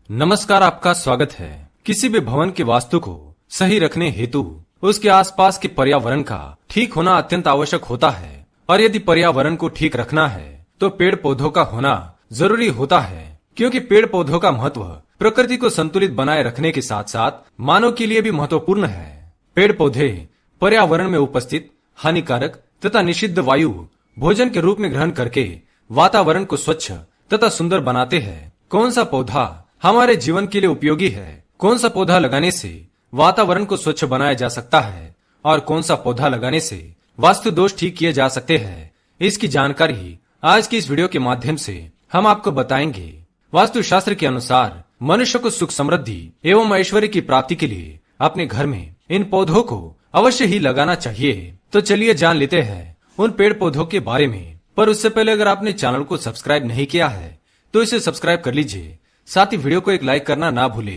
नमस्कार, आपका स्वागत है। किसी भी भवन के वास्तु को सही रखने हेतु उसके आसपास के पर्यावरण का ठीक होना अत्यंत आवश्यक होता है और यदि पर्यावरण को ठीक रखना है तो पेड़ पौधों का होना जरूरी होता है, क्योंकि पेड़ पौधों का महत्व प्रकृति को संतुलित बनाए रखने के साथ साथ मानव के लिए भी महत्वपूर्ण है। पेड़ पौधे पर्यावरण में उपस्थित हानिकारक तथा निषिद्ध वायु भोजन के रूप में ग्रहण करके वातावरण को स्वच्छ तथा सुंदर बनाते हैं। कौन सा पौधा हमारे जीवन के लिए उपयोगी है, कौन सा पौधा लगाने से वातावरण को स्वच्छ बनाया जा सकता है और कौन सा पौधा लगाने से वास्तु दोष ठीक किए जा सकते हैं, इसकी जानकारी आज की इस वीडियो के माध्यम से हम आपको बताएंगे। वास्तु शास्त्र के अनुसार मनुष्य को सुख समृद्धि एवं ऐश्वर्य की प्राप्ति के लिए अपने घर में इन पौधों को अवश्य ही लगाना चाहिए। तो चलिए जान लेते हैं उन पेड़ पौधों के बारे में। पर उससे पहले अगर आपने चैनल को सब्सक्राइब नहीं किया है तो इसे सब्सक्राइब कर लीजिए, साथ ही वीडियो को एक लाइक करना ना भूले।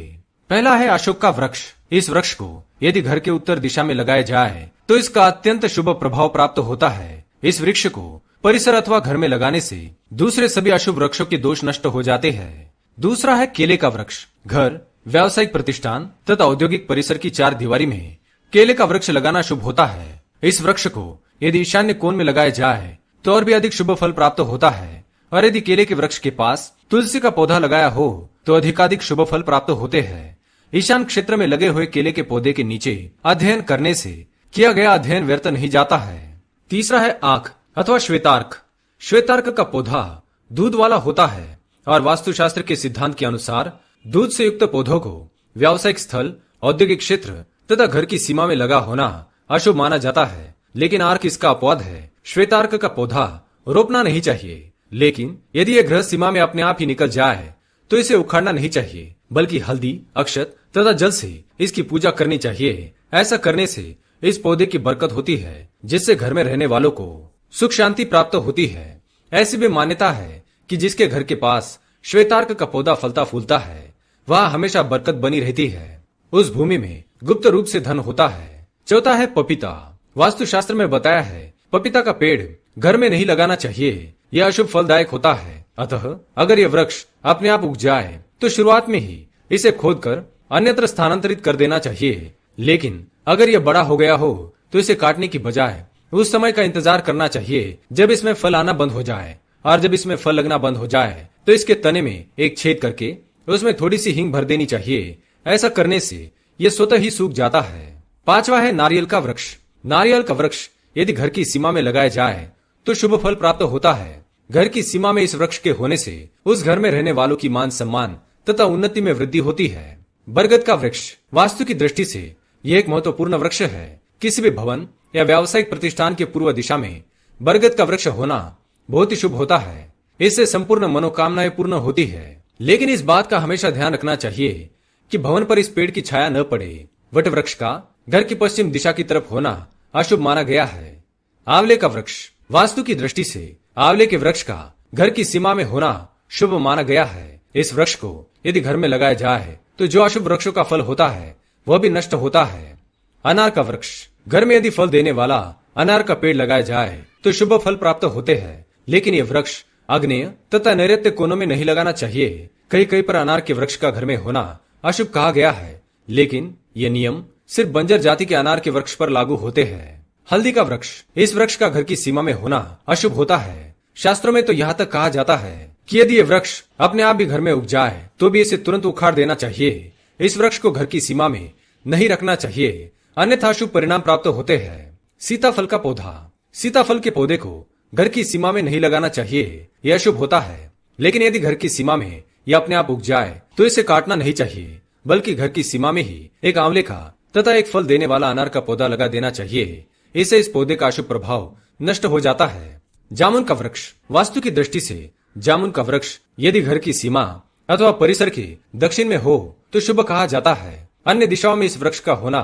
पहला है अशोक का वृक्ष। इस वृक्ष को यदि घर के उत्तर दिशा में लगाया जाए तो इसका अत्यंत शुभ प्रभाव प्राप्त होता है। इस वृक्ष को परिसर अथवा घर में लगाने से दूसरे सभी अशुभ वृक्षों के दोष नष्ट हो जाते हैं। दूसरा है केले का वृक्ष। घर, व्यावसायिक प्रतिष्ठान तथा औद्योगिक परिसर की चार दीवारी में केले का वृक्ष लगाना शुभ होता है। इस वृक्ष को यदि ईशान्य कोण में लगाया जाए तो और भी अधिक शुभ फल प्राप्त होता है और यदि केले के वृक्ष के पास तुलसी का पौधा लगाया हो तो अधिकाधिक शुभ फल प्राप्त होते हैं। ईशान क्षेत्र में लगे हुए केले के पौधे के नीचे अध्ययन करने से किया गया अध्ययन व्यर्थ नहीं जाता है। तीसरा है आंख अथवा श्वेतार्क। श्वेतार्क का पौधा दूध वाला होता है और वास्तुशास्त्र के सिद्धांत के अनुसार दूध से युक्त पौधों को व्यावसायिक स्थल, औद्योगिक क्षेत्र तथा घर की सीमा में लगा होना अशुभ माना जाता है, लेकिन आर्क इसका अपवाद है। श्वेतार्क का पौधा रोपना नहीं चाहिए, लेकिन यदि यह गृह सीमा में अपने आप ही निकल जाए तो इसे उखाड़ना नहीं चाहिए, बल्कि हल्दी, अक्षत तथा जल से इसकी पूजा करनी चाहिए। ऐसा करने से इस पौधे की बरकत होती है, जिससे घर में रहने वालों को सुख शांति प्राप्त होती है। ऐसी भी मान्यता है कि जिसके घर के पास श्वेतार्क का पौधा फलता फूलता है वह हमेशा बरकत बनी रहती है। उस भूमि में गुप्त रूप से धन होता है। चौथा है पपीता। वास्तुशास्त्र में बताया है पपीता का पेड़ घर में नहीं लगाना चाहिए, यह अशुभ फलदायक होता है। अतः अगर यह वृक्ष अपने आप उग जाए तो शुरुआत में ही इसे खोदकर अन्यत्र स्थानांतरित कर देना चाहिए, लेकिन अगर यह बड़ा हो गया हो तो इसे काटने की बजाय उस समय का इंतजार करना चाहिए जब इसमें फल आना बंद हो जाए, और जब इसमें फल लगना बंद हो जाए तो इसके तने में एक छेद करके उसमें थोड़ी सी हींग भर देनी चाहिए। ऐसा करने से यह स्वतः ही सूख जाता है। पांचवा है नारियल का वृक्ष। नारियल का वृक्ष यदि घर की सीमा में लगाया जाए तो शुभ फल प्राप्त होता है। घर की सीमा में इस वृक्ष के होने से उस घर में रहने वालों की मान सम्मान तथा उन्नति में वृद्धि होती है। बरगद का वृक्ष वास्तु की दृष्टि से यह एक महत्वपूर्ण वृक्ष है। किसी भी भवन या व्यावसायिक प्रतिष्ठान के पूर्व दिशा में बरगद का वृक्ष होना बहुत ही शुभ होता है। इससे संपूर्ण मनोकामनाएं पूर्ण होती है, लेकिन इस बात का हमेशा ध्यान रखना चाहिए कि भवन पर इस पेड़ की छाया न पड़े। वट वृक्ष का घर की पश्चिम दिशा की तरफ होना अशुभ माना गया है। आंवले का वृक्ष। वास्तु की दृष्टि से आंवले के वृक्ष का घर की सीमा में होना शुभ माना गया है। इस वृक्ष को यदि घर में लगाया जाए तो जो अशुभ वृक्षों का फल होता है वह भी नष्ट होता है। अनार का वृक्ष। घर में यदि फल देने वाला अनार का पेड़ लगाया जाए तो शुभ फल प्राप्त होते हैं, लेकिन यह वृक्ष आग्नेय तथा नैऋत्य कोनों में नहीं लगाना चाहिए। कहीं पर अनार के वृक्ष का घर में होना अशुभ कहा गया है, लेकिन यह नियम सिर्फ बंजर जाति के अनार के वृक्ष पर लागू होते हैं। हल्दी का वृक्ष। इस वृक्ष का घर की सीमा में होना अशुभ होता है। शास्त्रों में तो यहाँ तक कहा जाता है कि यदि यह वृक्ष अपने आप भी घर में उग जाए तो भी इसे तुरंत उखाड़ देना चाहिए। इस वृक्ष को घर की सीमा में नहीं रखना चाहिए, अन्यथा शुभ परिणाम प्राप्त होते हैं। सीताफल का पौधा। सीताफल के पौधे को घर की सीमा में नहीं लगाना चाहिए, यह शुभ होता है, लेकिन यदि घर की सीमा में यह अपने आप उग जाए तो इसे काटना नहीं चाहिए, बल्कि घर की सीमा में ही एक आंवले का तथा एक फल देने वाला अनार का पौधा लगा देना चाहिए। इससे इस पौधे का अशुभ प्रभाव नष्ट हो जाता है। जामुन का वृक्ष। वास्तु की दृष्टि से जामुन का वृक्ष यदि घर की सीमा अथवा परिसर के दक्षिण में हो तो शुभ कहा जाता है। अन्य दिशाओं में इस वृक्ष का होना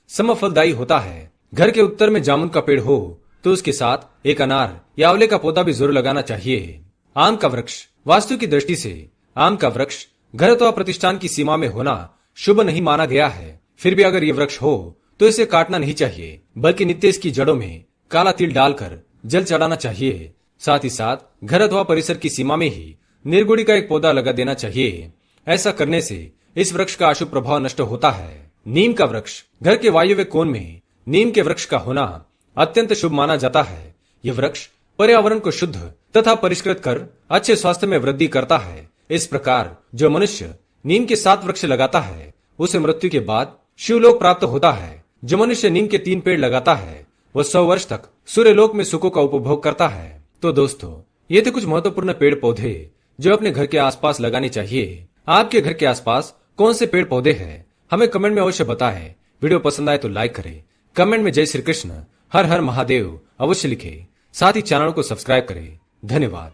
समफलदायी होता है। घर के उत्तर में जामुन का पेड़ हो तो उसके साथ एक अनार या आंवले का पौधा भी जरूर लगाना चाहिए। आम का वृक्ष। वास्तु की दृष्टि से आम का वृक्ष घर अथवा प्रतिष्ठान की सीमा में होना शुभ नहीं माना गया है। फिर भी अगर ये वृक्ष हो तो इसे काटना नहीं चाहिए, बल्कि नित्य इसकी जड़ों में काला तिल डालकर जल चढ़ाना चाहिए। साथ ही साथ घर अथवा परिसर की सीमा में ही निर्गुड़ी का एक पौधा लगा देना चाहिए। ऐसा करने से इस वृक्ष का अशुभ प्रभाव नष्ट होता है। नीम का वृक्ष। घर के वायव्य कोण में नीम के वृक्ष का होना अत्यंत शुभ माना जाता है। यह वृक्ष पर्यावरण को शुद्ध तथा परिष्कृत कर अच्छे स्वास्थ्य में वृद्धि करता है। इस प्रकार जो मनुष्य नीम के 7 वृक्ष लगाता है उसे मृत्यु के बाद शिवलोक प्राप्त होता है। जो मनुष्य नीम के 3 पेड़ लगाता है वह 100 वर्ष तक सूर्यलोक में सुखों का उपभोग करता है। तो दोस्तों, ये थे कुछ महत्वपूर्ण पेड़ पौधे जो अपने घर के आसपास लगाने चाहिए। आपके घर के आसपास कौन से पेड़ पौधे हैं हमें कमेंट में अवश्य बताएं। वीडियो पसंद आए तो लाइक करें। कमेंट में जय श्री कृष्ण, हर हर महादेव अवश्य लिखें। साथ ही चैनल को सब्सक्राइब करें। धन्यवाद।